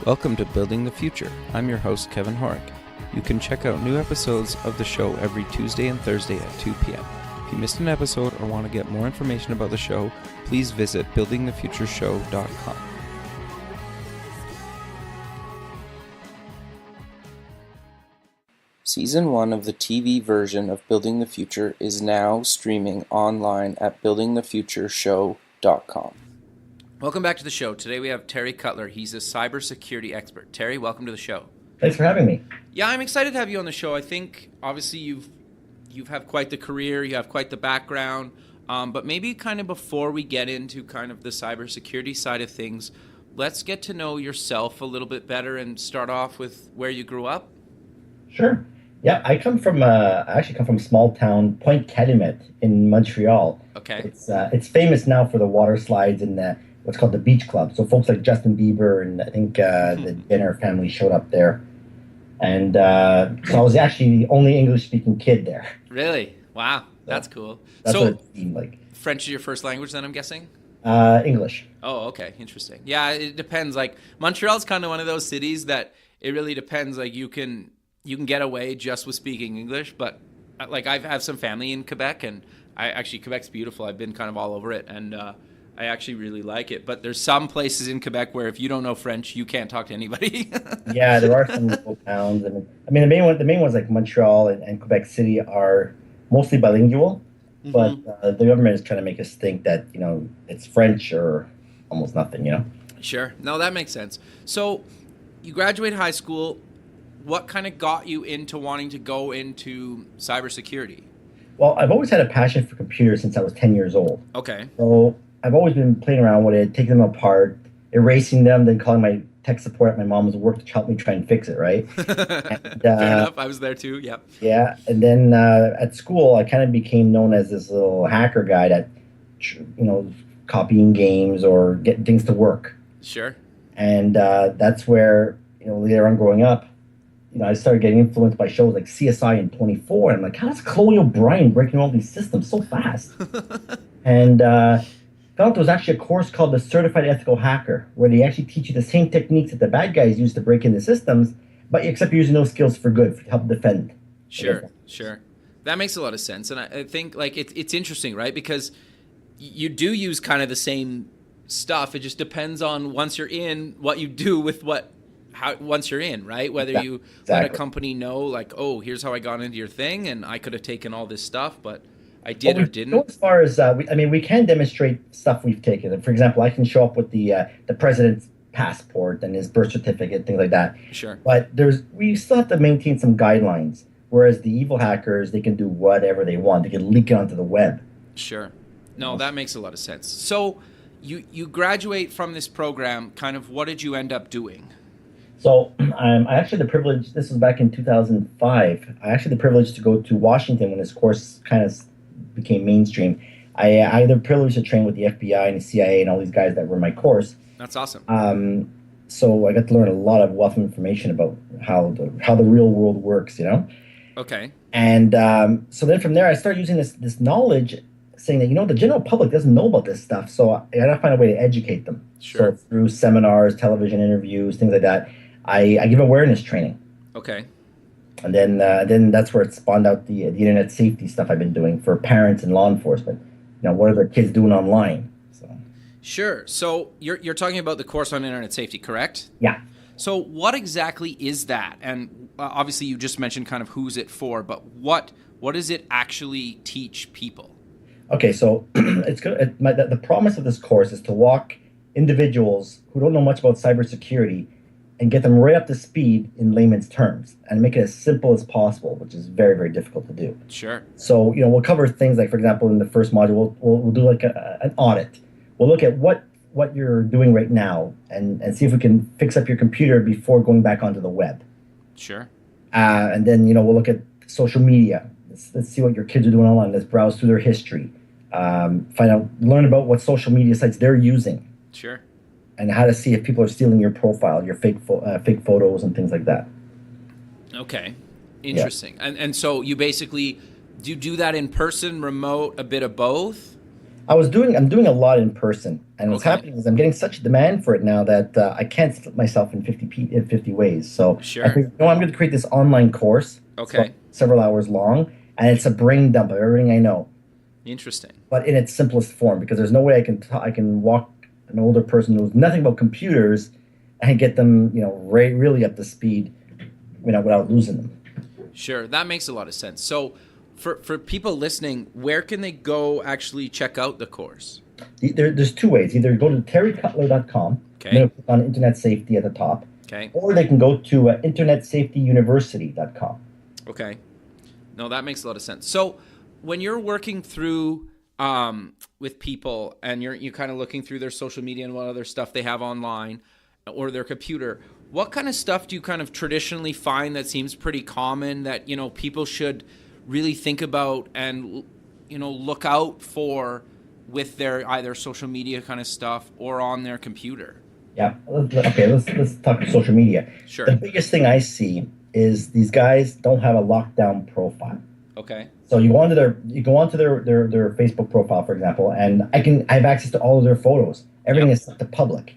Welcome to Building the Future. I'm your host, Kevin Horick. You can check out new episodes of the show every Tuesday and Thursday at 2 p.m. If you missed an episode or want to get more information about the show, please visit buildingthefutureshow.com. Season 1 of the TV version of Building the Future is now streaming online at buildingthefutureshow.com. Welcome back to the show. Today we have Terry Cutler. He's a cybersecurity expert. Terry, welcome to the show. Thanks for having me. Yeah, I'm excited to have you on the show. I think, obviously, you've had quite the career, you have quite the background, but maybe kind of before we get into kind of the cybersecurity side of things, let's get to know yourself a little bit better and start off with where you grew up. Sure. Yeah, I actually come from a small town, Point Calumet in Montreal. Okay. It's famous now for the water slides and what's called the Beach Club. So folks like Justin Bieber and I think the Jenner family showed up there. And so I was actually the only English-speaking kid there. Really? Wow. That's cool. That's so what it seemed like. French is your first language then, I'm guessing? English. Oh, okay. Interesting. Yeah, it depends. Like, Montreal's kind of one of those cities that it really depends. Like, you can get away just with speaking English, but like I have some family in Quebec, and Quebec's beautiful. I've been kind of all over it, and I actually really like it. But there's some places in Quebec where if you don't know French, you can't talk to anybody. Yeah, there are some little towns. I mean, the main ones like Montreal and Quebec City are mostly bilingual, but the government is trying to make us think that it's French or almost nothing. Sure. No, that makes sense. So you graduated high school. What kind of got you into wanting to go into cybersecurity? Well, I've always had a passion for computers since I was 10 years old. Okay. So I've always been playing around with it, taking them apart, erasing them, then calling my tech support at my mom's work to help me try and fix it, right? And, Fair enough. I was there too. Yep. Yeah. And then at school, I kind of became known as this little hacker guy that, copying games or getting things to work. Sure. And that's where, later on growing up, I started getting influenced by shows like CSI and 24. And I'm like, how's Chloe O'Brien breaking all these systems so fast? And found there was actually a course called the Certified Ethical Hacker, where they actually teach you the same techniques that the bad guys use to break into systems, but except you're using those skills for good, to help defend. Sure. That makes a lot of sense. And I think like it's interesting, right? Because you do use kind of the same stuff. It just depends on once you're in what you do with once you're in, right? Whether you let a company know, like, oh, here's how I got into your thing, and I could have taken all this stuff, but I did or didn't. As far as we can demonstrate stuff we've taken. For example, I can show up with the president's passport and his birth certificate, things like that. Sure. But we still have to maintain some guidelines. Whereas the evil hackers, they can do whatever they want. They can leak it onto the web. Sure. No, that makes a lot of sense. So you graduate from this program. Kind of, what did you end up doing? So I actually had the privilege, this was back in 2005, I actually had the privilege to go to Washington when this course kind of became mainstream. I had the privilege to train with the FBI and the CIA and all these guys that were in my course. That's awesome. So I got to learn a lot of wealth of information about how the real world works, Okay. And so then from there, I started using this knowledge, saying that, the general public doesn't know about this stuff, so I got to find a way to educate them. Sure. So through seminars, television interviews, things like that, I give awareness training. Okay. And then that's where it spawned out the internet safety stuff I've been doing for parents and law enforcement. What are their kids doing online? So. Sure. So you're talking about the course on internet safety, correct? Yeah. So what exactly is that? And obviously you just mentioned kind of who's it for, but what does it actually teach people? Okay, so it's good. The promise of this course is to walk individuals who don't know much about cybersecurity and get them right up to speed in layman's terms and make it as simple as possible, which is very, very difficult to do. Sure. So, we'll cover things like, for example, in the first module, we'll do like an audit. We'll look at what you're doing right now and see if we can fix up your computer before going back onto the web. Sure. And then, we'll look at social media. Let's see what your kids are doing online. Let's browse through their history. Learn about what social media sites they're using. Sure. And how to see if people are stealing your profile, your fake photos and things like that. Okay. Interesting. Yeah. And so you basically, do you do that in person, remote, a bit of both? I'm doing a lot in person, and what's Okay. happening is I'm getting such demand for it now that I can't split myself in 50 ways. So I Sure. figured, I'm going to create this online course. It's about Okay. several hours long, and it's a brain dump of everything I know, Interesting. but in its simplest form. Because there's no way I can walk an older person who knows nothing about computers and get them, really up to speed, without losing them. Sure. That makes a lot of sense. So for people listening, where can they go actually check out the course? There's two ways. Either go to terrycutler.com, and then Okay. click on internet safety at the top, Okay. or they can go to internetsafetyuniversity.com. Okay. No, that makes a lot of sense. So when you're working through with people and you're kind of looking through their social media and what other stuff they have online or their computer, what kind of stuff do you kind of traditionally find that seems pretty common that, people should really think about and, look out for with their either social media kind of stuff or on their computer? Yeah. Okay. Let's talk social media. The Sure. biggest thing I see is these guys don't have a lockdown profile. Okay. So you go onto their Facebook profile, for example, and I have access to all of their photos. Everything Yep. is set to public.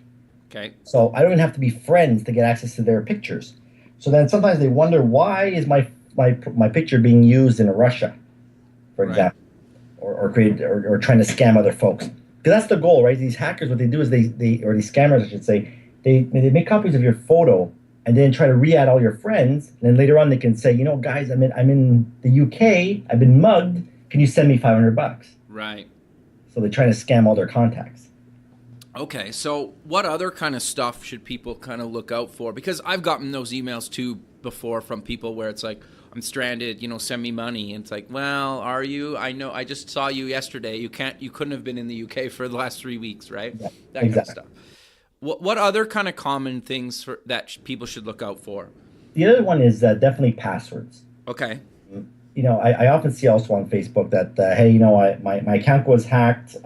Okay. So I don't even have to be friends to get access to their pictures. So then sometimes they wonder, why is my picture being used in Russia, for Right. example, or created or trying to scam other folks. Because that's the goal, right? These hackers, what they do is they or these scammers, I should say, they make copies of your photo and then try to re-add all your friends. And then later on, they can say, guys, I'm in the UK. I've been mugged. Can you send me $500? Right. So they're trying to scam all their contacts. Okay, so what other kind of stuff should people kind of look out for? Because I've gotten those emails too before from people where it's like, I'm stranded, send me money. And it's like, well, are you? I know, I just saw you yesterday. You couldn't have been in the UK for the last 3 weeks, right? Yeah, That kind of exactly. stuff. What other kind of common things that people should look out for? The other one is definitely passwords. Okay, I often see also on Facebook that, hey, my account was hacked.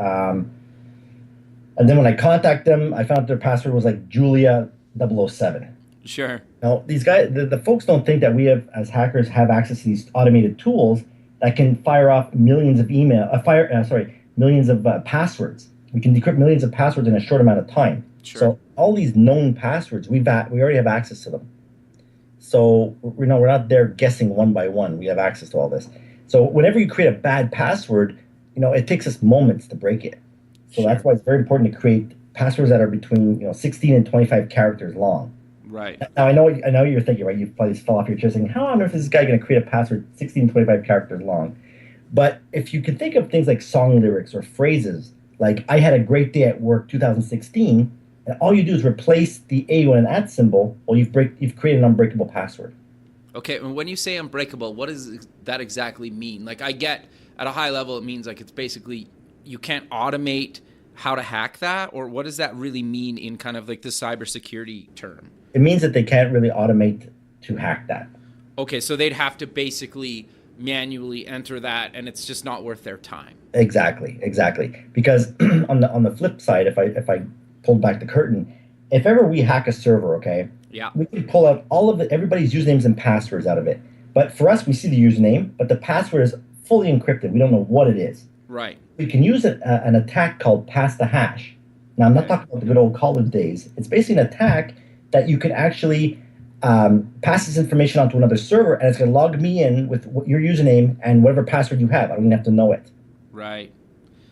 And then when I contact them, I found their password was like Julia 007. sure. Now, these guys, the folks don't think that we have, as hackers, have access to these automated tools that can fire off millions of millions of passwords. We can decrypt millions of passwords in a short amount of time. Sure. So all these known passwords, we already have access to them. So we're not there guessing one by one. We have access to all this. So whenever you create a bad password, it takes us moments to break it. So Sure. that's why it's very important to create passwords that are between 16 and 25 characters long. Right. Now I know you're thinking, right? You probably just fell off your chair saying, "How on earth is this guy going to create a password 16 to 25 characters long?" But if you can think of things like song lyrics or phrases, like "I had a great day at work 2016," and all you do is replace the A with an at symbol, well, you've created an unbreakable password. Okay, and when you say unbreakable, what does that exactly mean? Like, I get at a high level, it means like it's basically you can't automate how to hack that, or what does that really mean in kind of like the cybersecurity term? It means that they can't really automate to hack that. Okay, so they'd have to basically manually enter that, and it's just not worth their time. Exactly. Because on the flip side, if I pulled back the curtain, if ever we hack a server, okay, Yeah. we can pull out all of everybody's usernames and passwords out of it. But for us, we see the username, but the password is fully encrypted. We don't know what it is. Right. We can use an attack called pass the hash. Now, I'm not Okay. talking about the good old college days. It's basically an attack that you can actually pass this information onto another server, and it's going to log me in with your username and whatever password you have. I don't even have to know it. Right.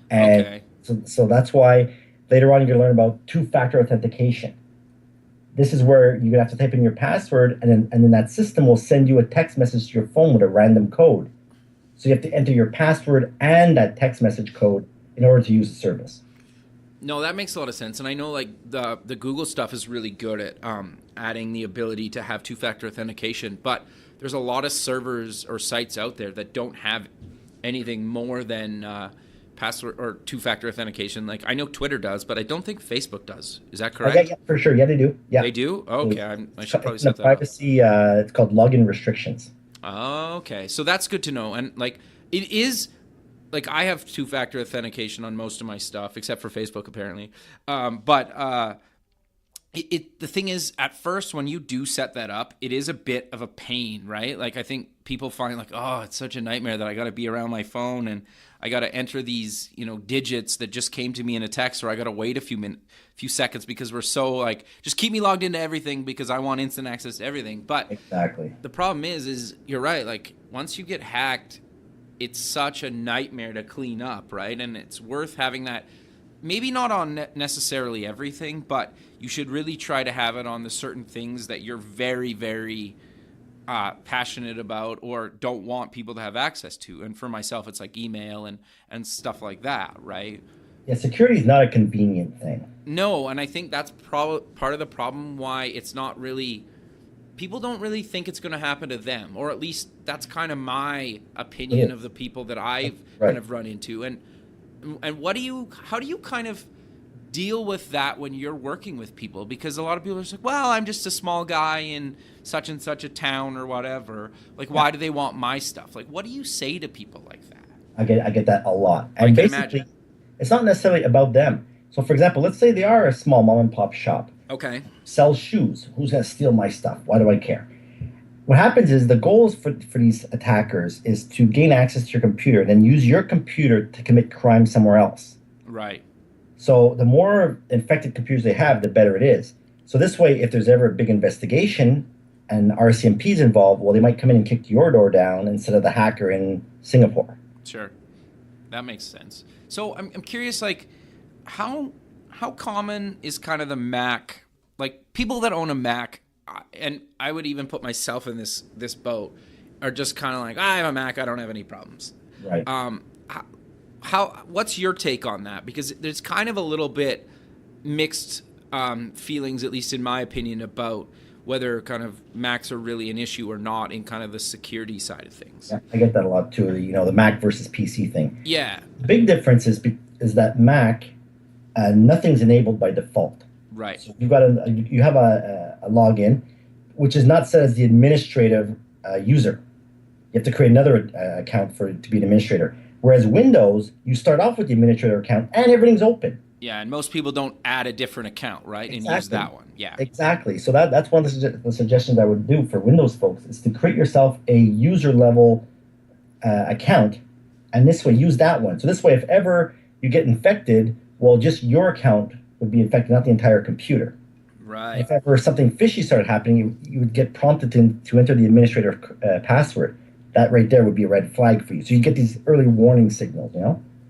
And Okay. so that's why later on you're going to learn about two-factor authentication. This is where you're going to have to type in your password, and then that system will send you a text message to your phone with a random code. So you have to enter your password and that text message code in order to use the service. No, that makes a lot of sense, and I know like the Google stuff is really good at adding the ability to have two-factor authentication, but there's a lot of servers or sites out there that don't have anything more than password or two-factor authentication. Like I know Twitter does, but I don't think Facebook does. Is that correct? Yeah, for sure. Yeah, they do. Yeah. They do? Okay, I should probably It's in the set that up. privacy, it's called login restrictions. Okay, so that's good to know. And like it is, like I have two-factor authentication on most of my stuff, except for Facebook apparently. But The thing is, at first, when you do set that up, it is a bit of a pain, right? Like, I think people find like, oh, it's such a nightmare that I got to be around my phone and I got to enter these, digits that just came to me in a text, or I got to wait a few seconds because we're so like, just keep me logged into everything because I want instant access to everything. But Exactly. the problem is you're right. Like, once you get hacked, it's such a nightmare to clean up, right? And it's worth having that. Maybe not on necessarily everything, but you should really try to have it on the certain things that you're very, very passionate about or don't want people to have access to. And for myself, it's like email and stuff like that, right? Yeah, security is not a convenient thing. No, and I think that's part of the problem why it's not really, people don't really think it's going to happen to them, or at least that's kind of my opinion of the people that I've kind of run into. And how do you kind of deal with that when you're working with people? Because a lot of people are just like, well, I'm just a small guy in such and such a town or whatever. Like, why do they want my stuff? Like, what do you say to people like that? I get that a lot. And I can basically, imagine. it's not necessarily about them. So, for example, let's say they are a small mom and pop shop. Okay. Sells shoes. Who's going to steal my stuff? Why do I care? What happens is the goals for these attackers is to gain access to your computer and then use your computer to commit crime somewhere else. Right. So the more infected computers they have, the better it is. So this way, if there's ever a big investigation and RCMP is involved, well, they might come in and kick your door down instead of the hacker in Singapore. Sure. That makes sense. So I'm curious, like, how common is kind of the Mac, like people that own a Mac, and I would even put myself in this boat, are just kind of like, I have a Mac, I don't have any problems. Right. What's your take on that? Because there's kind of a little bit mixed feelings, at least in my opinion, about whether kind of Macs are really an issue or not in kind of the security side of things. Yeah, I get that a lot too. The Mac versus PC thing. Yeah. The big difference is that Mac, nothing's enabled by default. Right. So you have a login, which is not set as the administrative user. You have to create another account to be an administrator. Whereas Windows, you start off with the administrator account and everything's open. Yeah, and most people don't add a different account, right? Exactly. And use that one. Yeah. Exactly. So that's one of the suggestions I would do for Windows folks is to create yourself a user level account, and this way use that one. So this way, if ever you get infected, well, just your account would be infected, not the entire computer. Right. If ever something fishy started happening, you would get prompted to enter the administrator password. That right there would be a red flag for you. So you get these early warning signals,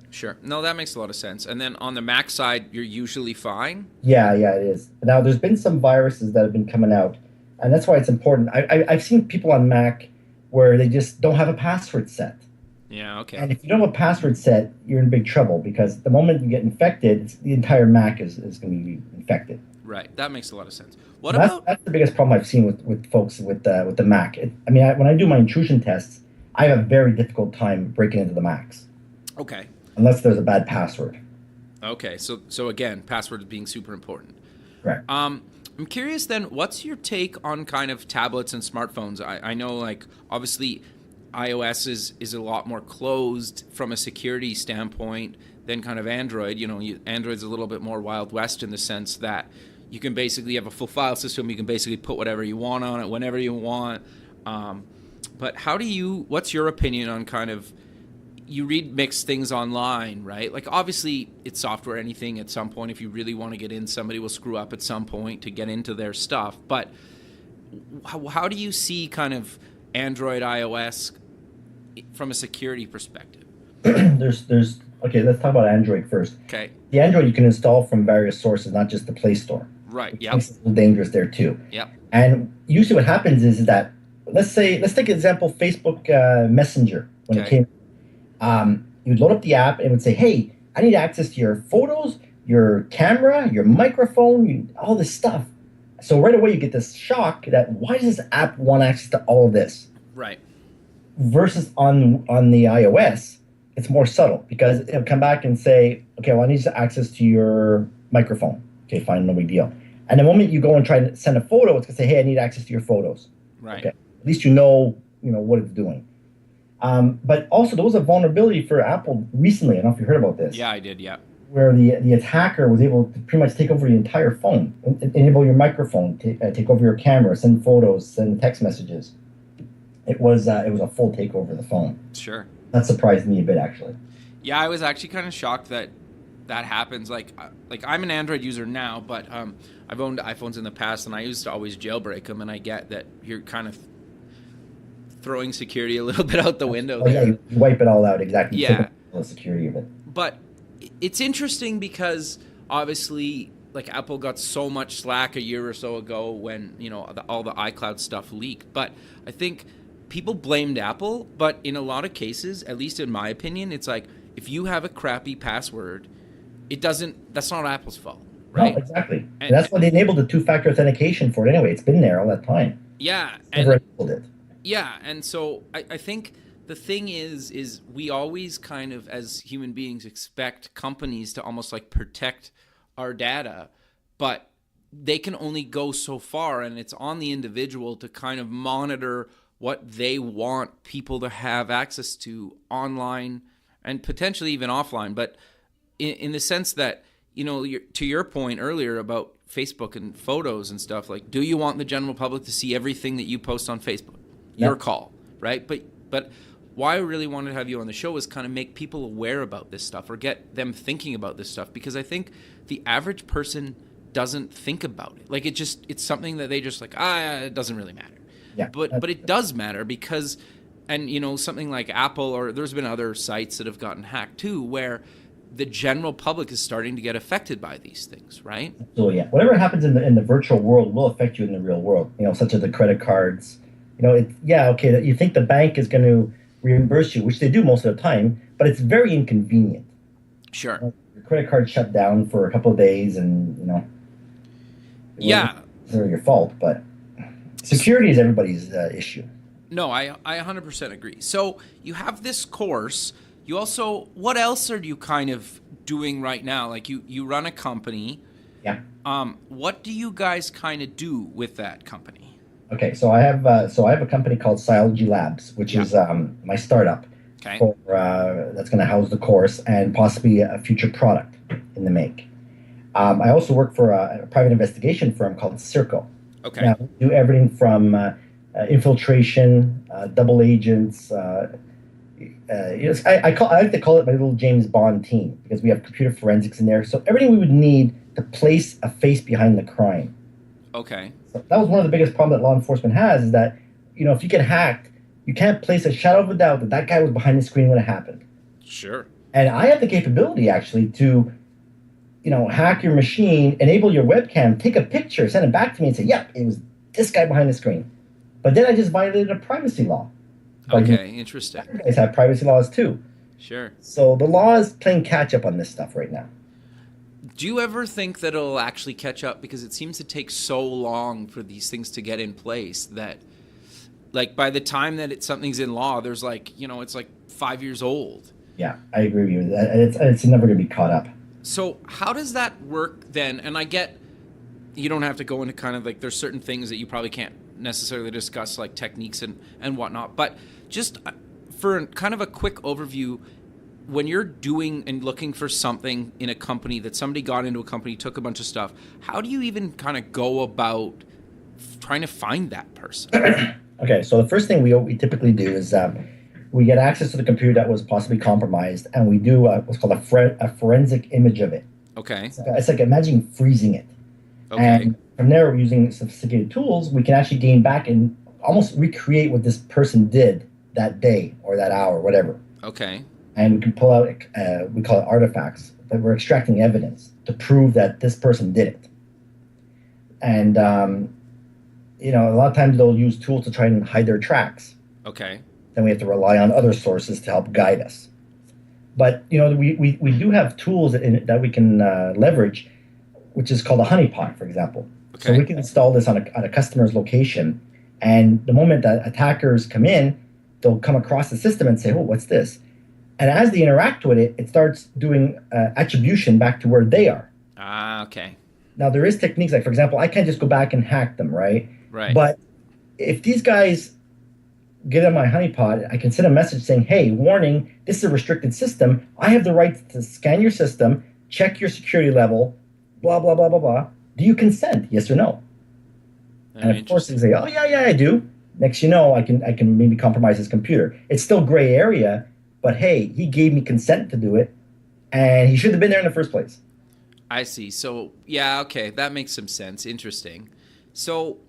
Sure. No, that makes a lot of sense. And then on the Mac side, you're usually fine? Yeah, it is. Now, there's been some viruses that have been coming out, and that's why it's important. I've seen people on Mac where they just don't have a password set. Yeah, okay. And if you don't have a password set, you're in big trouble because the moment you get infected, the entire Mac is going to be infected. Right. That makes a lot of sense. That's the biggest problem I've seen with folks with the Mac. When I do my intrusion tests, I have a very difficult time breaking into the Macs. Okay. Unless there's a bad password. Okay. So again, password being super important. Correct. I'm curious then, what's your take on kind of tablets and smartphones? I know, like, obviously iOS is a lot more closed from a security standpoint than kind of Android. Android's a little bit more Wild West in the sense that you can basically have a full file system. You can basically put whatever you want on it whenever you want. But what's your opinion on kind of, you read mixed things online, right? Like, obviously it's software, anything at some point, if you really want to get in, somebody will screw up at some point to get into their stuff. But how do you see kind of Android, iOS from a security perspective? Okay, let's talk about Android first. Okay. The Android you can install from various sources, not just the Play Store. Right. Yeah. It's a little dangerous there too. Yep. And usually what happens is that let's take an example, Facebook Messenger when it came. You'd load up the app and it would say, "Hey, I need access to your photos, your camera, your microphone, all this stuff." So right away you get this shock that why does this app want access to all of this? Right. Versus on the iOS, it's more subtle because it'll come back and say, "Okay, well, I need access to your microphone." Okay, fine, no big deal. And the moment you go and try to send a photo, it's gonna say, "Hey, I need access to your photos." Right. Okay. At least you know what it's doing. But also there was a vulnerability for Apple recently. I don't know if you heard about this. Yeah, I did. Yeah. where the attacker was able to pretty much take over the entire phone, enable your microphone, take over your camera, send photos, send text messages. It was a full takeover of the phone. Sure. That surprised me a bit, actually. Yeah, I was actually kind of shocked that that happens. Like I'm an Android user now, but I've owned iPhones in the past, and I used to always jailbreak them. And I get that you're kind of throwing security a little bit out the window there. Yeah, you wipe it all out, exactly. Yeah. The security of it. But it's interesting because obviously, like Apple got so much slack a year or so ago when all the iCloud stuff leaked. But I think people blamed Apple, but in a lot of cases, at least in my opinion, it's like if you have a crappy password, that's not Apple's fault, right? No, exactly. And that's why they enabled the two-factor authentication for it anyway. It's been there all that time. Yeah. Never enabled it. Yeah, and so I think the thing is we always kind of, as human beings, expect companies to almost like protect our data, but they can only go so far, and it's on the individual to kind of monitor what they want people to have access to online and potentially even offline. But in the sense that, to your point earlier about Facebook and photos and stuff, like, do you want the general public to see everything that you post on Facebook? Your call, right? But why I really wanted to have you on the show was kind of make people aware about this stuff or get them thinking about this stuff, because I think the average person doesn't think about it. Like it's something that they just like, it doesn't really matter. Yeah. But it does matter because, and something like Apple, or there's been other sites that have gotten hacked too, where the general public is starting to get affected by these things, right? So yeah, whatever happens in the virtual world will affect you in the real world. Such as the credit cards. Okay, you think the bank is going to reimburse you, which they do most of the time, but it's very inconvenient. Sure. Your credit card shut down for a couple of days, and yeah, it's not your fault, but security is everybody's issue. No, I 100% agree. So you have this course. You also, what else are you kind of doing right now? Like you run a company. Yeah. What do you guys kind of do with that company? Okay, so I have a company called Psyology Labs, which is my startup. Okay. That's going to house the course and possibly a future product in the make. I also work for a private investigation firm called Circo. Okay. Now, we do everything from infiltration, double agents. I like to call it my little James Bond team, because we have computer forensics in there. So everything we would need to place a face behind the crime. Okay. So that was one of the biggest problems that law enforcement has, is that if you get hacked, you can't place a shadow of a doubt that that guy was behind the screen when it happened. Sure. And I have the capability actually to hack your machine, enable your webcam, take a picture, send it back to me and say, yep, it was this guy behind the screen. But then I just violated a privacy law. Okay, interesting. Other guys have privacy laws too. Sure. So the law is playing catch up on this stuff right now. Do you ever think that it'll actually catch up? Because it seems to take so long for these things to get in place that, like, by the time that something's in law, there's it's like 5 years old. Yeah, I agree with you. It's never going to be caught up. So how does that work then? And I get you don't have to go into kind of like, there's certain things that you probably can't necessarily discuss, like techniques and whatnot. But just for kind of a quick overview, when you're doing and looking for something in a company, that somebody got into a company, took a bunch of stuff, how do you even kind of go about trying to find that person? Okay, so the first thing we typically do is we get access to the computer that was possibly compromised, and we do what's called a forensic image of it. Okay. It's like imagine freezing it. Okay. And from there, we're using sophisticated tools. We can actually gain back and almost recreate what this person did that day or that hour, whatever. Okay. And we can pull out, we call it artifacts, but we're extracting evidence to prove that this person did it. And, a lot of times they'll use tools to try and hide their tracks. Okay. Then we have to rely on other sources to help guide us. But, we do have tools that we can leverage, which is called a honeypot, for example. Okay. So we can install this on a customer's location. And the moment that attackers come in, they'll come across the system and say, oh, what's this? And as they interact with it, it starts doing attribution back to where they are. Ah, okay. Now, there is techniques like, for example, I can't just go back and hack them, right? Right. But if these guys get on my honeypot, I can send a message saying, hey, warning, this is a restricted system. I have the right to scan your system, check your security level, blah, blah, blah, blah, blah. Do you consent? Yes or no? And of course they say, oh yeah, I do. Next you know, I can maybe compromise his computer. It's still gray area, but hey, he gave me consent to do it, and he should have been there in the first place. I see. So, yeah, okay, that makes some sense. Interesting. So,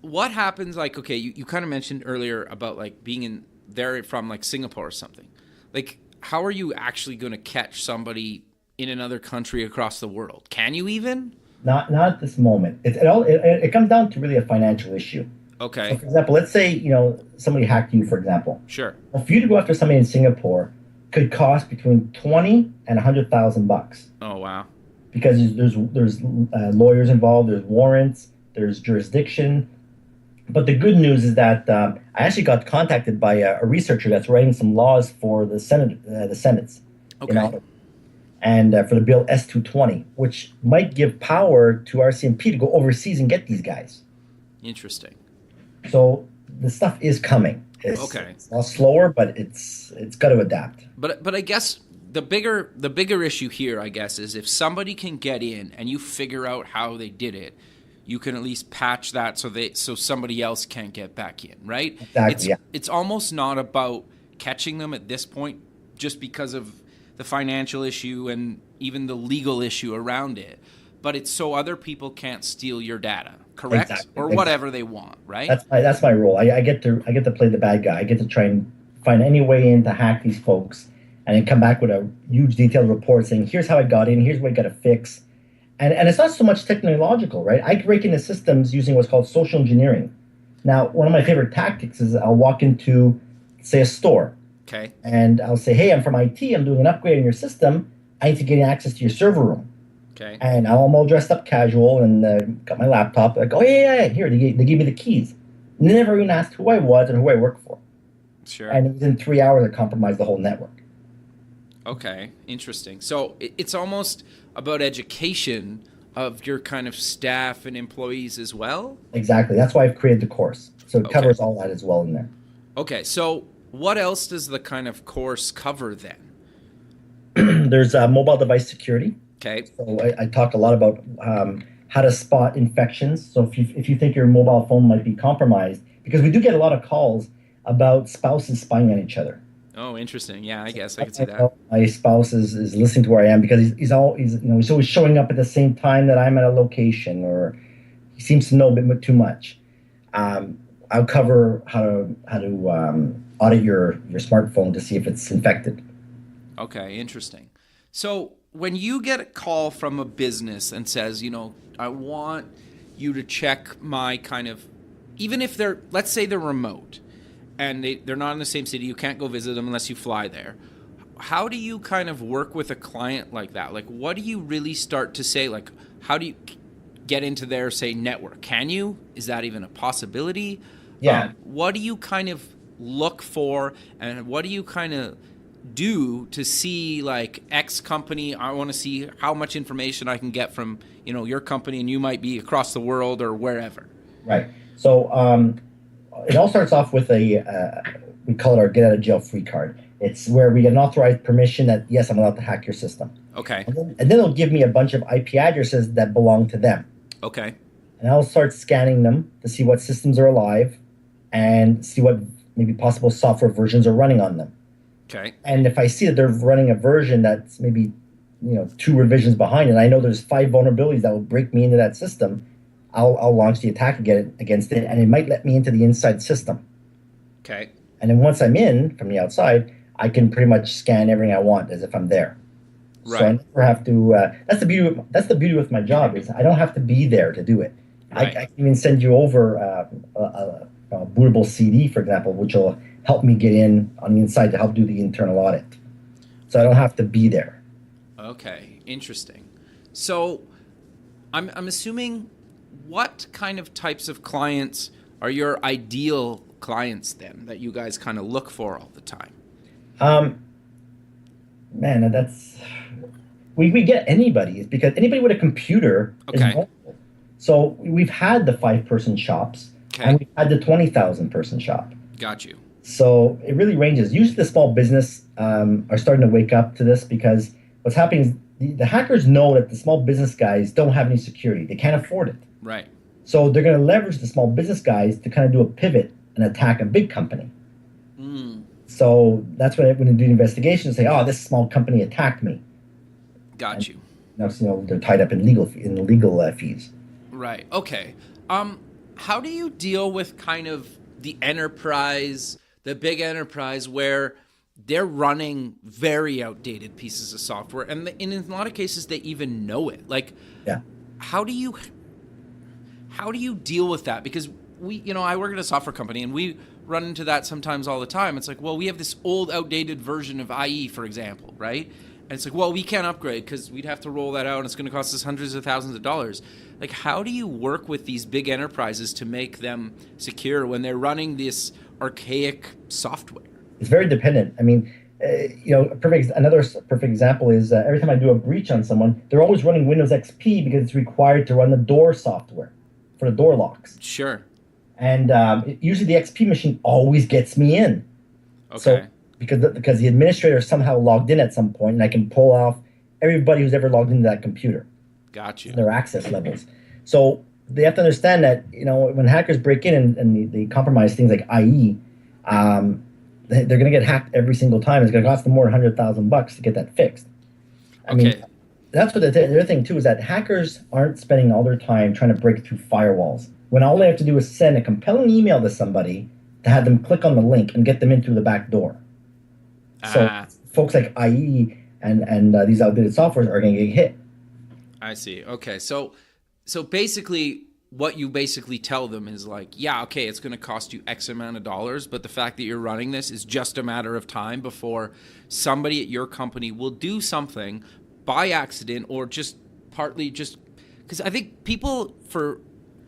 what happens, like, okay, you kind of mentioned earlier about, like, being in there from, like, Singapore or something. Like, how are you actually going to catch somebody in another country across the world? Can you even? Not at this moment. It comes down to really a financial issue. Okay. So, for example, let's say somebody hacked you, for example. Sure. Well, for you to go after somebody in Singapore could cost between 20 and $100,000 Oh, wow. because there's lawyers involved, there's warrants, there's jurisdiction. But the good news is that I actually got contacted by a researcher that's writing some laws for the Senate's. Okay. And for the bill S220, which might give power to RCMP to go overseas and get these guys. Interesting. So the stuff is coming. It's a lot slower, but it's got to adapt. But I guess the bigger issue here, I guess, is if somebody can get in and you figure out how they did it, you can at least patch that so somebody else can't get back in, right? Exactly. It's almost not about catching them at this point, just because of the financial issue and even the legal issue around it, but it's so other people can't steal your data, correct? Exactly. Or whatever they want, right? That's my role. I get to play the bad guy. I get to try and find any way in to hack these folks, and then come back with a huge detailed report saying, here's how I got in, here's what I got to fix. And it's not so much technological, right? I break into systems using what's called social engineering. Now, one of my favorite tactics is I'll walk into, say, a store. Okay. And I'll say, hey, I'm from IT. I'm doing an upgrade in your system. I need to gain access to your server room. Okay. And I'm all dressed up casual and got my laptop. Like, oh, yeah. Here, they gave me the keys. Never even asked who I was and who I worked for. Sure. And within 3 hours, I compromised the whole network. Okay. Interesting. So it's almost about education of your kind of staff and employees as well? Exactly. That's why I've created the course. So it covers all that as well in there. Okay. So what else does the kind of course cover then? There's mobile device security. Okay. So I talk a lot about how to spot infections. So if you think your mobile phone might be compromised, because we do get a lot of calls about spouses spying on each other. Oh, interesting. Yeah, I guess I could see that. My spouse is listening to where I am because he's always showing up at the same time that I'm at a location, or he seems to know a bit too much. I'll cover how to audit your smartphone to see if it's infected. Okay, interesting. So when you get a call from a business and says, I want you to check my kind of, even if let's say they're remote and they're not in the same city, you can't go visit them unless you fly there. How do you kind of work with a client like that? Like, what do you really start to say? Like, how do you get into their, say, network? Can you? Is that even a possibility? Yeah. What do you kind of look for, and what do you kind of do to see, like, X company, I want to see how much information I can get from, your company, and you might be across the world or wherever. Right. So it all starts off with we call it our get out of jail free card. It's where we get an authorized permission that, yes, I'm allowed to hack your system. Okay. And then they'll give me a bunch of IP addresses that belong to them. Okay. And I'll start scanning them to see what systems are alive and see what maybe possible software versions are running on them. Okay. And if I see that they're running a version that's maybe 2 revisions behind, and I know there's 5 vulnerabilities that will break me into that system, I'll launch the attack against it, and it might let me into the inside system. Okay. And then once I'm in from the outside, I can pretty much scan everything I want as if I'm there. Right. So I never have to. That's the beauty with my job, is I don't have to be there to do it. Right. I can even send you over a bootable CD, for example, which will help me get in on the inside to help do the internal audit. So I don't have to be there. Okay, interesting. So I'm assuming, what kind of types of clients are your ideal clients then that you guys kind of look for all the time? Man, we get anybody, because anybody with a computer is vulnerable. So we've had the 5-person shops, and we've had the 20,000 person shop. Got you. So it really ranges. Usually the small business are starting to wake up to this, because what's happening is the hackers know that the small business guys don't have any security. They can't afford it. Right. So they're going to leverage the small business guys to kind of do a pivot and attack a big company. Mm. So that's when they do investigations, say, "Oh, this small company attacked me." Got And you. next, they're tied up in legal fees. Right. Okay. How do you deal with kind of the enterprise, the big enterprise, where they're running very outdated pieces of software, and in a lot of cases they even know it? Like, Yeah. how do you deal with that? Because I work at a software company, and we run into that sometimes all the time. It's like, well, we have this old, outdated version of IE, for example, right? And it's like, well, we can't upgrade because we'd have to roll that out, and it's going to cost us hundreds of thousands of dollars. Like, how do you work with these big enterprises to make them secure when they're running this archaic software? It's very dependent. I mean, another perfect example is every time I do a breach on someone, they're always running Windows XP because it's required to run the door software for the door locks. Sure. And usually the XP machine always gets me in. Okay. So because the administrator somehow logged in at some point, and I can pull off everybody who's ever logged into that computer. Got you. Their access levels. So they have to understand that when hackers break in and they compromise things like IE, they're going to get hacked every single time. It's going to cost them more than $100,000 to get that fixed. I mean, that's what the other thing too is that hackers aren't spending all their time trying to break through firewalls, when all they have to do is send a compelling email to somebody to have them click on the link and get them in through the back door. So folks like IE and these outdated softwares are going to get hit. I see. Okay. So basically what you basically tell them is like, yeah, okay, it's going to cost you X amount of dollars, but the fact that you're running this is just a matter of time before somebody at your company will do something by accident or just partly just because I think people, for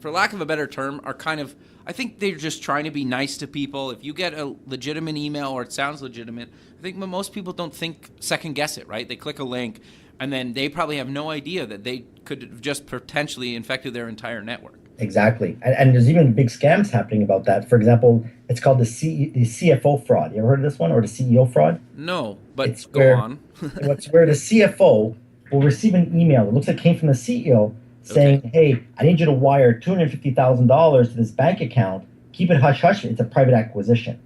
lack of a better term, are kind of, I think they're just trying to be nice to people. If you get a legitimate email or it sounds legitimate, I think most people don't second guess it, right? They click a link and then they probably have no idea that they could have just potentially infected their entire network. Exactly. And there's even big scams happening about that. For example, it's called the CFO fraud. You ever heard of this one, or the CEO fraud? No, but it's go on. It's where the CFO will receive an email that looks like it came from the CEO saying, hey, I need you to wire $250,000 to this bank account. Keep it hush-hush. It's a private acquisition.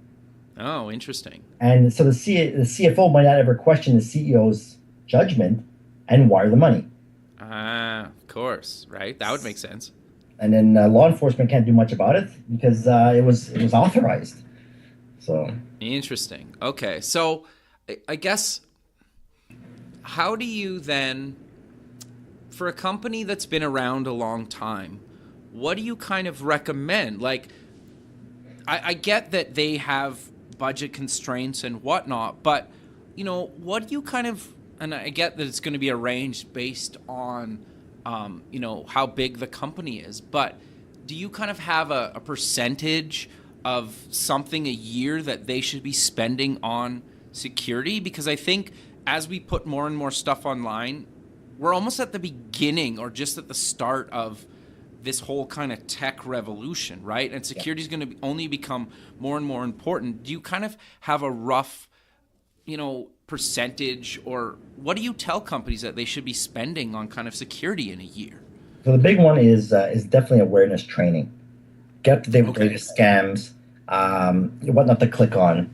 Oh, interesting. And so the CFO might not ever question the CEO's judgment and wire the money. Of course, right? That would make sense. And then law enforcement can't do much about it because it was authorized. So interesting. Okay, so I guess how do you then, for a company that's been around a long time, what do you kind of recommend? Like, I get that they have budget constraints and whatnot, but what do you kind of, and I get that it's going to be arranged based on how big the company is, but do you kind of have a percentage of something a year that they should be spending on security? Because I think as we put more and more stuff online, we're almost at the beginning or just at the start of this whole kind of tech revolution, right? And security is going to only become more and more important. Do you kind of have a rough, percentage, or what do you tell companies that they should be spending on kind of security in a year? So the big one is definitely awareness training. Get up to date with the latest scams, what not to click on.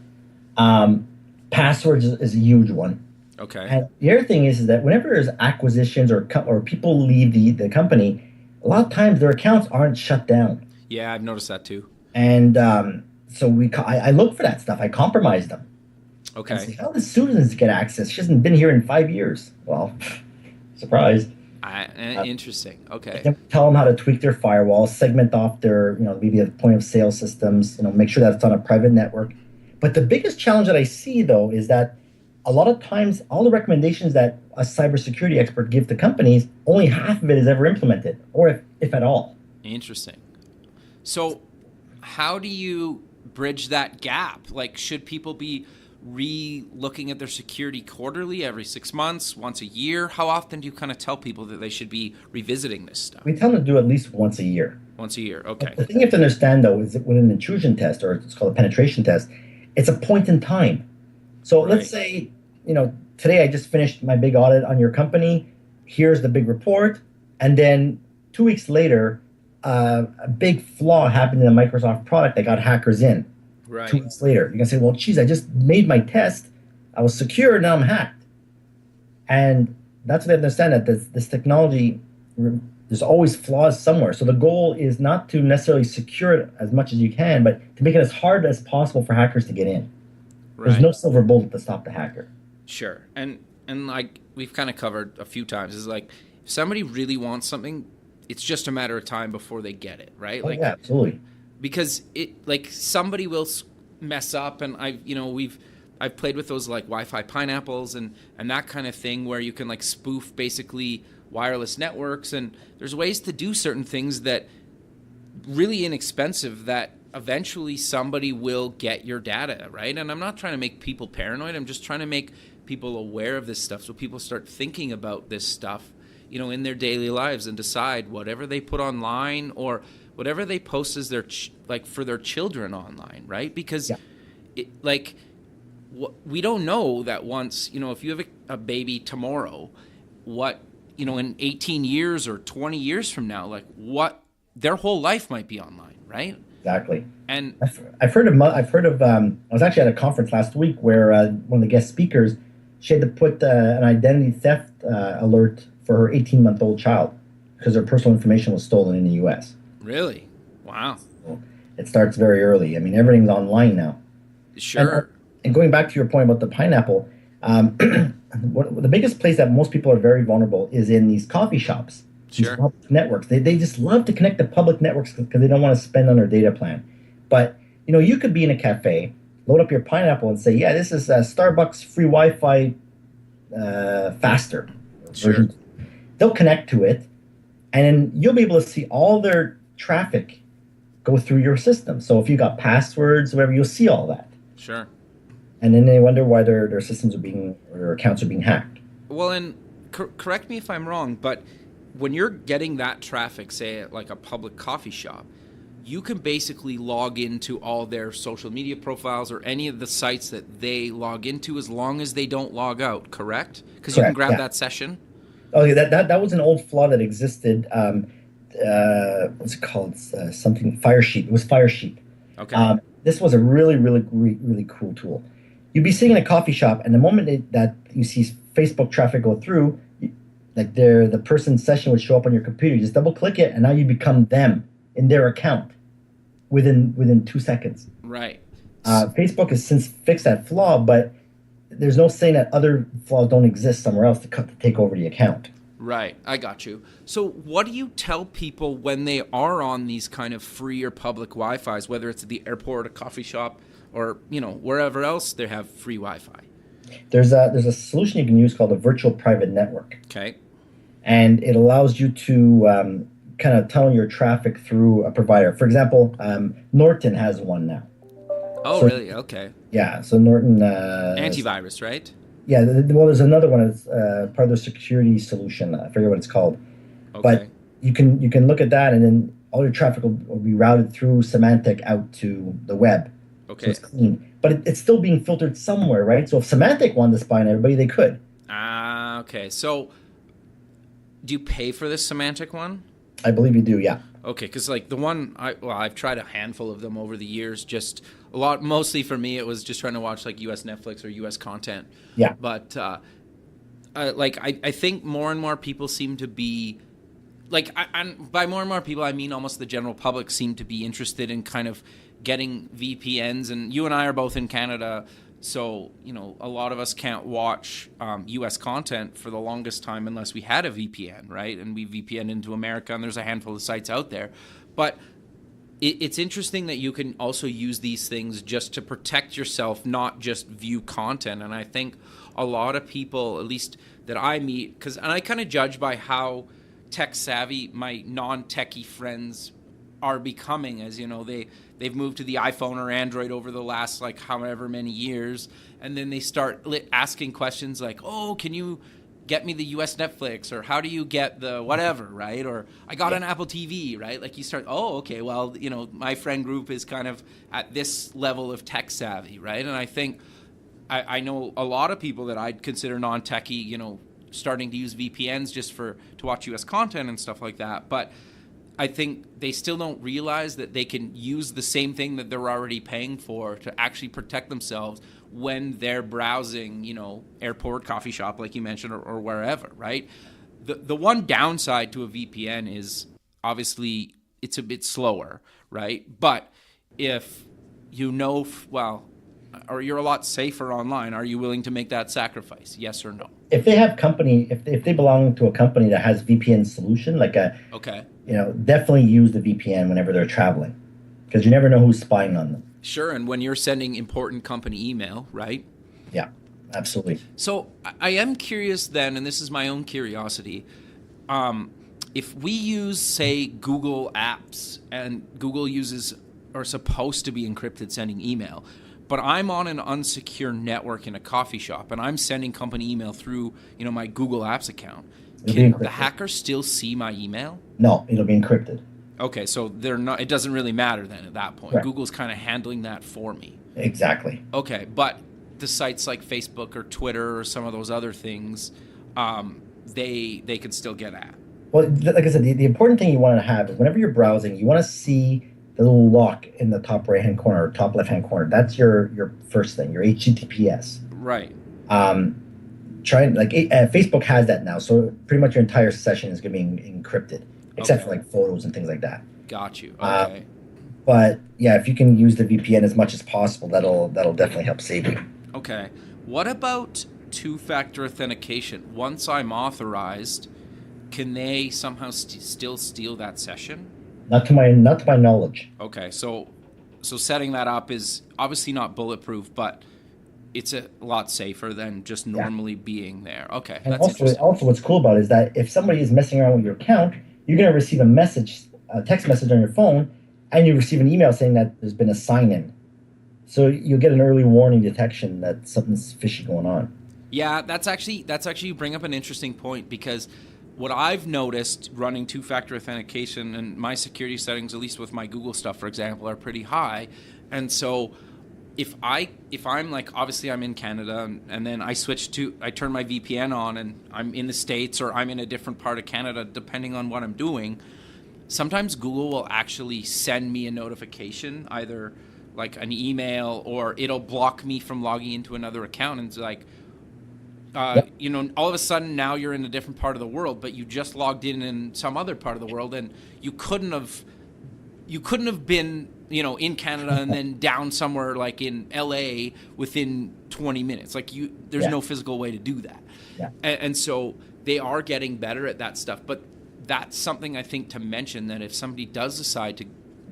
Passwords is a huge one. Okay. And the other thing is that whenever there's acquisitions or people leave the company, a lot of times their accounts aren't shut down. Yeah, I've noticed that too. And so I look for that stuff. I compromise them. Okay. Say, how does Susan's get access? She hasn't been here in 5 years. Well, surprise. Interesting. Okay. Tell them how to tweak their firewall, segment off their, maybe the point of sale systems, make sure that it's on a private network. But the biggest challenge that I see, though, is that a lot of times all the recommendations that a cybersecurity expert gives to companies, only half of it is ever implemented, or if at all. Interesting. So how do you bridge that gap? Like, should people be re-looking at their security quarterly, every 6 months, once a year? How often do you kind of tell people that they should be revisiting this stuff? We tell them to do at least once a year. Once a year, okay. But the thing you have to understand, though, is that with an intrusion test, or it's called a penetration test, it's a point in time. So let's say today I just finished my big audit on your company. Here's the big report. And then 2 weeks later, a big flaw happened in a Microsoft product that got hackers in. Two Right. weeks later, you're gonna say, "Well, geez, I just made my test. I was secure. Now I'm hacked." And that's what they understand, that this technology, there's always flaws somewhere. So the goal is not to necessarily secure it as much as you can, but to make it as hard as possible for hackers to get in. There's Right. no silver bullet to stop the hacker. Sure. And like we've kind of covered a few times is like if somebody really wants something, it's just a matter of time before they get it, right? Oh Like yeah, absolutely. because it like somebody will mess up, and I've played with those like Wi-Fi pineapples and that kind of thing where you can like spoof basically wireless networks, and there's ways to do certain things that really inexpensive that eventually somebody will get your data, right? And I'm not trying to make people paranoid. I'm just trying to make people aware of this stuff so people start thinking about this stuff, in their daily lives and decide whatever they put online or whatever they post as their like for their children online, right? Because Yeah. like we don't know that once, if you have a baby tomorrow, what, in 18 years or 20 years from now, like what their whole life might be online, right? Exactly. And I've heard of. I was actually at a conference last week where one of the guest speakers, she had to put an identity theft alert for her 18-month-old child because her personal information was stolen in the U.S. really, wow, So it starts very early. I mean, everything's online now. And, sure, and going back to your point about the pineapple, the biggest place that most people are very vulnerable is in these coffee shops, these sure, public networks. They just love to connect to public networks because they don't want to spend on their data plan. But you could be in a cafe, load up your pineapple, and say, "Yeah, this is Starbucks free Wi-Fi faster sure, version." They'll connect to it, and then you'll be able to see all their traffic go through your system. So if you got passwords, whatever, you'll see all that. sure. And then they wonder why their systems are being, or their accounts are being hacked. Well, and correct me if I'm wrong, but when you're getting that traffic, say at like a public coffee shop, you can basically log into all their social media profiles or any of the sites that they log into as long as they don't log out, correct? Because you can Correct. grab Yeah. that session. Okay, that was an old flaw that existed. What's it called? Something Firesheep. It was Firesheep. Okay. This was a really, really, really cool tool. You'd be sitting in a coffee shop, and the moment that you see Facebook traffic go through, like the person's session would show up on your computer. You just double click it, and now you become them in their account within 2 seconds. Right. Facebook has since fixed that flaw, but there's no saying that other flaws don't exist somewhere else to take over the account. Right. I got you. So what do you tell people when they are on these kind of free or public Wi-Fis, whether it's at the airport, a coffee shop, or, wherever else they have free Wi-Fi? There's a solution you can use called a virtual private network, Okay. and it allows you to kind of tunnel your traffic through a provider. For example, Norton has one now. Oh, So really? Okay. yeah, so Norton. Antivirus, right? Yeah, well, there's another one. It's part of the security solution. I forget what it's called, but Okay. you can look at that, and then all your traffic will be routed through Symantec out to the web. So Okay. it's clean, but it's still being filtered somewhere, right? So if Symantec wanted to spy on everybody, they could. Ah, okay. So do you pay for this semantic one? I believe you do, yeah. Okay, because like the one I've tried a handful of them over the years. Just a lot, mostly for me, it was just trying to watch like U.S. Netflix or U.S. content. Yeah. But I think more and more people seem to be like, and by more and more people, I mean almost the general public seem to be interested in kind of getting VPNs. And you and I are both in Canada, so a lot of us can't watch U.S. content for the longest time unless we had a VPN, right? And we VPN into America, and there's a handful of sites out there. But it's interesting that you can also use these things just to protect yourself, not just view content. And I think a lot of people, at least that I meet, and I kind of judge by how tech savvy my non-techie friends are becoming, as they've moved to the iPhone or Android over the last like however many years, and then they start asking questions like, oh, can you get me the US Netflix, or how do you get the whatever, right? Or I got an Apple TV, right? Like you start, oh, okay, well, my friend group is kind of at this level of tech savvy, right? And I think I know a lot of people that I'd consider non-techie, you know, starting to use VPNs just to watch US content and stuff like that. But I think they still don't realize that they can use the same thing that they're already paying for to actually protect themselves when they're browsing, you know, airport, coffee shop, like you mentioned, or wherever, right? The one downside to a VPN is obviously it's a bit slower, right? But if you know, well, or you're a lot safer online, are you willing to make that sacrifice? Yes or no? If they have company, if they belong to a company that has VPN solution, like a, Okay. you know, definitely use the VPN whenever they're traveling, because you never know who's spying on them. Sure, and when you're sending important company email, right? Yeah, absolutely. So I am curious then, and this is my own curiosity. If we use, say, Google Apps, and Google uses or supposed to be encrypted sending email, but I'm on an unsecure network in a coffee shop, and I'm sending company email through, you know, my Google Apps account. Can the hacker still see my email? No, it'll be encrypted. Okay, so they're not. It doesn't really matter then at that point. Right. Google's kind of handling that for me. Exactly. Okay, but the sites like Facebook or Twitter or some of those other things, they can still get at. Well, like I said, the important thing you want to have is whenever you're browsing, you want to see the little lock in the top right-hand corner or top left-hand corner. That's your first thing, your HTTPS. Right. Facebook has that now, so pretty much your entire session is going to be encrypted, except for like photos and things like that. Got you. Okay. But yeah, if you can use the VPN as much as possible, that'll definitely help save you. Okay. What about two-factor authentication? Once I'm authorized, can they somehow still steal that session? Not to my knowledge. Okay, so setting that up is obviously not bulletproof, but it's a lot safer than just normally being there. Okay, and that's interesting. Also, what's cool about it is that if somebody is messing around with your account, you're going to receive a text message on your phone, and you receive an email saying that there's been a sign-in. So you'll get an early warning detection that something's fishy going on. Yeah, that's actually you bring up an interesting point, because what I've noticed running two-factor authentication, and my security settings, at least with my Google stuff, for example, are pretty high. And so if I'm like, obviously I'm in Canada, and then I turn my VPN on and I'm in the States, or I'm in a different part of Canada, depending on what I'm doing, sometimes Google will actually send me a notification, either like an email, or it'll block me from logging into another account, and it's like, you know, all of a sudden now you're in a different part of the world, but you just logged in some other part of the world, and you couldn't have been, you know, in Canada and then down somewhere like in LA within 20 minutes. Like there's no physical way to do that. Yeah. And so they are getting better at that stuff. But that's something I think to mention, that if somebody does decide to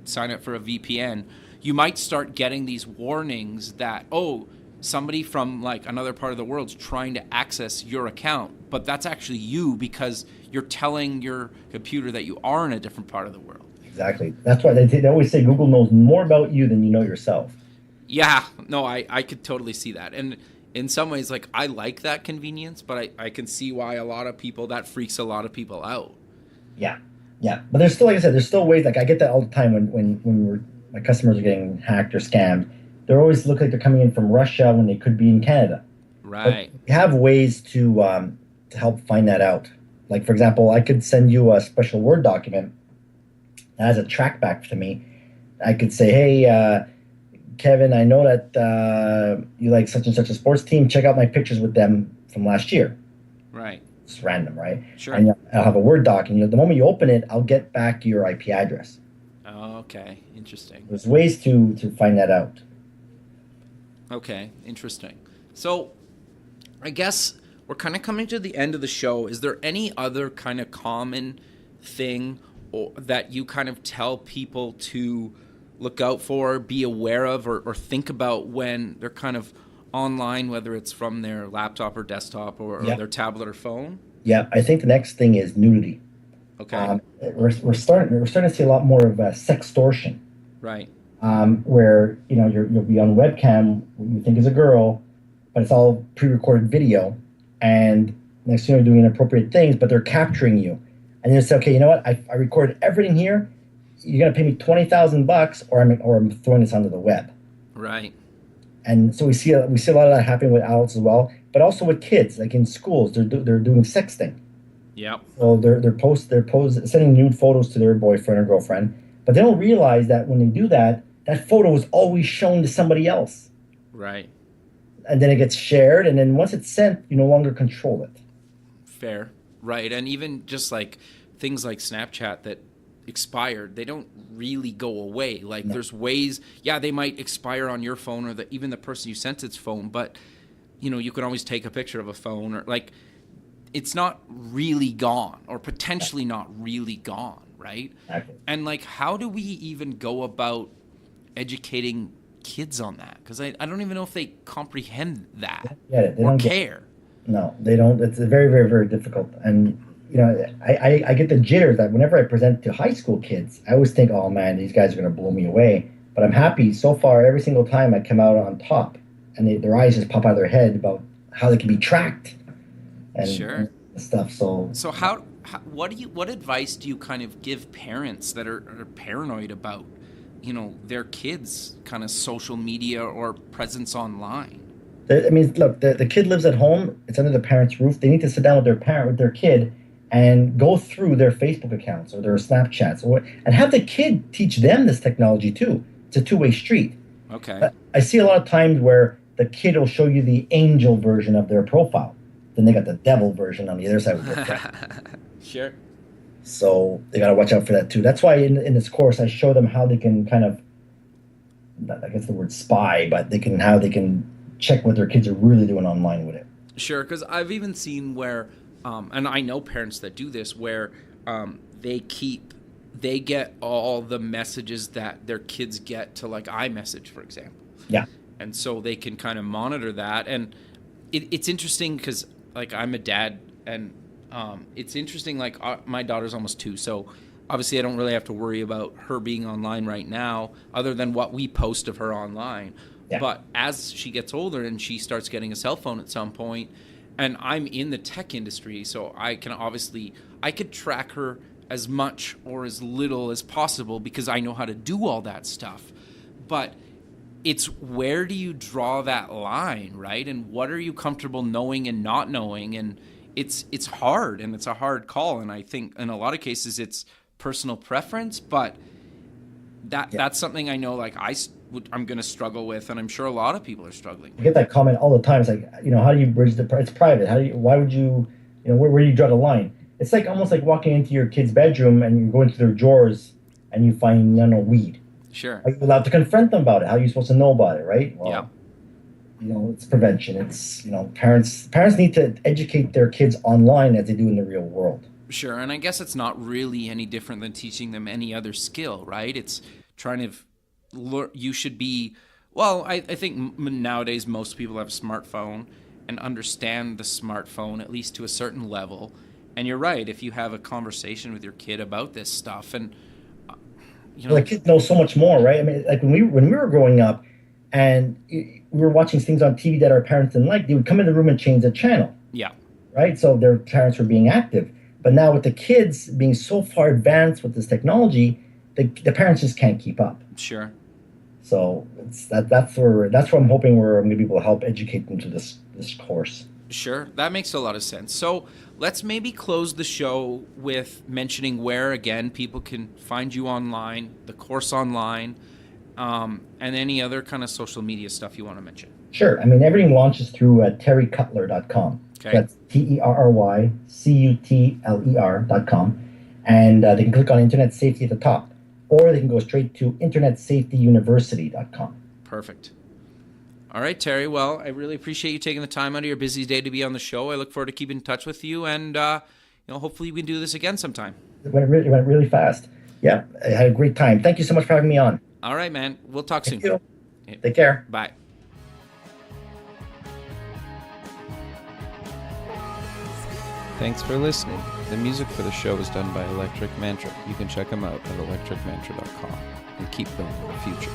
sign up for a VPN, you might start getting these warnings that, oh, somebody from like another part of the world's trying to access your account, but that's actually you, because you're telling your computer that you are in a different part of the world. Exactly. That's why they always say Google knows more about you than you know yourself. Yeah, no, I could totally see that. And in some ways, like, I like that convenience, but I can see why that freaks a lot of people out. Yeah. Yeah. But there's still, like I said, there's still ways, like I get that all the time when my customers are getting hacked or scammed. They always look like they're coming in from Russia when they could be in Canada. Right. But you have ways to help find that out. Like, for example, I could send you a special Word document that has a trackback to me. I could say, hey, Kevin, I know that you like such and such a sports team. Check out my pictures with them from last year. Right. It's random, right? Sure. And I'll have a Word doc, and the moment you open it, I'll get back your IP address. Oh, okay. Interesting. There's ways to find that out. Okay, interesting. So I guess we're kind of coming to the end of the show. Is there any other kind of common thing that you kind of tell people to look out for, be aware of, or think about when they're kind of online, whether it's from their laptop or desktop or their tablet or phone? Yeah, I think the next thing is nudity. Okay. We're starting to see a lot more of sextortion. Right. Where you'll be on webcam, what you think is a girl, but it's all pre-recorded video, and next thing you're doing inappropriate things, but they're capturing you, and you say, okay, you know what? I recorded everything here. You're gonna pay me $20,000, or I'm throwing this onto the web. Right. And so we see a lot of that happening with adults as well, but also with kids. Like in schools, they're doing sexting. Yep. So they're sending nude photos to their boyfriend or girlfriend, but they don't realize that when they do that, that photo is always shown to somebody else, Right. and then it gets shared, and then once it's sent, you no longer control it. Fair. Right. And even just like things like Snapchat that expired, they don't really go away. Like No. there's ways, yeah, they might expire on your phone or even the person you sent its phone, but you can always take a picture of a phone, or like it's not really gone, or potentially not really gone, right? Exactly. And like how do we even go about educating kids on that? Because I don't even know if they comprehend that Get it? They or don't get. care. No, they don't. It's very, very, very difficult. And I get the jitters that whenever I present to high school kids, I always think, oh man, these guys are going to blow me away. But I'm happy so far. Every single time I come out on top, and their eyes just pop out of their head about how they can be tracked and, Sure. and stuff. So So what advice do you kind of give parents that are paranoid about, their kids' kind of social media or presence online? I mean, look, the kid lives at home. It's under the parent's roof. They need to sit down with their kid, and go through their Facebook accounts or their Snapchats, and have the kid teach them this technology too. It's a two-way street. Okay. I see a lot of times where the kid will show you the angel version of their profile. Then they got the devil version on the other side with their friend. Sure. So they got to watch out for that too. That's why in this course I show them how they can kind of, I guess the word spy, but how they can check what their kids are really doing online with it. Sure, because I've even seen where, and I know parents that do this, where they get all the messages that their kids get to like iMessage, for example. Yeah. And so they can kind of monitor that. And it's interesting because like I'm a dad, and it's interesting, like my daughter's almost 2, so obviously I don't really have to worry about her being online right now other than what we post of her online. Yeah. But as she gets older and she starts getting a cell phone at some point, and I'm in the tech industry, so I could track her as much or as little as possible because I know how to do all that stuff. But it's where do you draw that line, right? And what are you comfortable knowing and not knowing? And it's hard, and it's a hard call. And I think in a lot of cases it's personal preference, but that's something I know like I'm going to struggle with, and I'm sure a lot of people are struggling. I get that comment all the time. It's like, how do you bridge it's private. Why would you, where do you draw the line? It's like almost like walking into your kid's bedroom and you're going through their drawers and you find, weed. Sure. Are you allowed to confront them about it? How are you supposed to know about it, right? Yeah. It's prevention. It's, parents need to educate their kids online as they do in the real world. Sure. And I guess it's not really any different than teaching them any other skill, right? It's trying to you should be, well, I think nowadays most people have a smartphone and understand the smartphone at least to a certain level. And you're right, if you have a conversation with your kid about this stuff, and the kids know so much more, right? I mean, like when we were growing up and we were watching things on TV that our parents didn't like, they would come in the room and change the channel. Yeah. Right? So their parents were being active. But now with the kids being so far advanced with this technology, the parents just can't keep up. Sure. So that's where I'm hoping I'm going to be able to help educate them to this course. Sure, that makes a lot of sense. So let's maybe close the show with mentioning where, again, people can find you online, the course online, and any other kind of social media stuff you want to mention. Sure. I mean, everything launches through terrycutler.com. Okay. That's TerryCutler.com. And they can click on Internet Safety at the top, or they can go straight to InternetSafetyUniversity.com. Perfect. All right, Terry. Well, I really appreciate you taking the time out of your busy day to be on the show. I look forward to keeping in touch with you, and hopefully we can do this again sometime. It went really fast. Yeah, I had a great time. Thank you so much for having me on. All right, man. We'll talk soon. Thank you. Take care. Bye. Thanks for listening. The music for the show is done by Electric Mantra. You can check them out at electricmantra.com and keep building the future.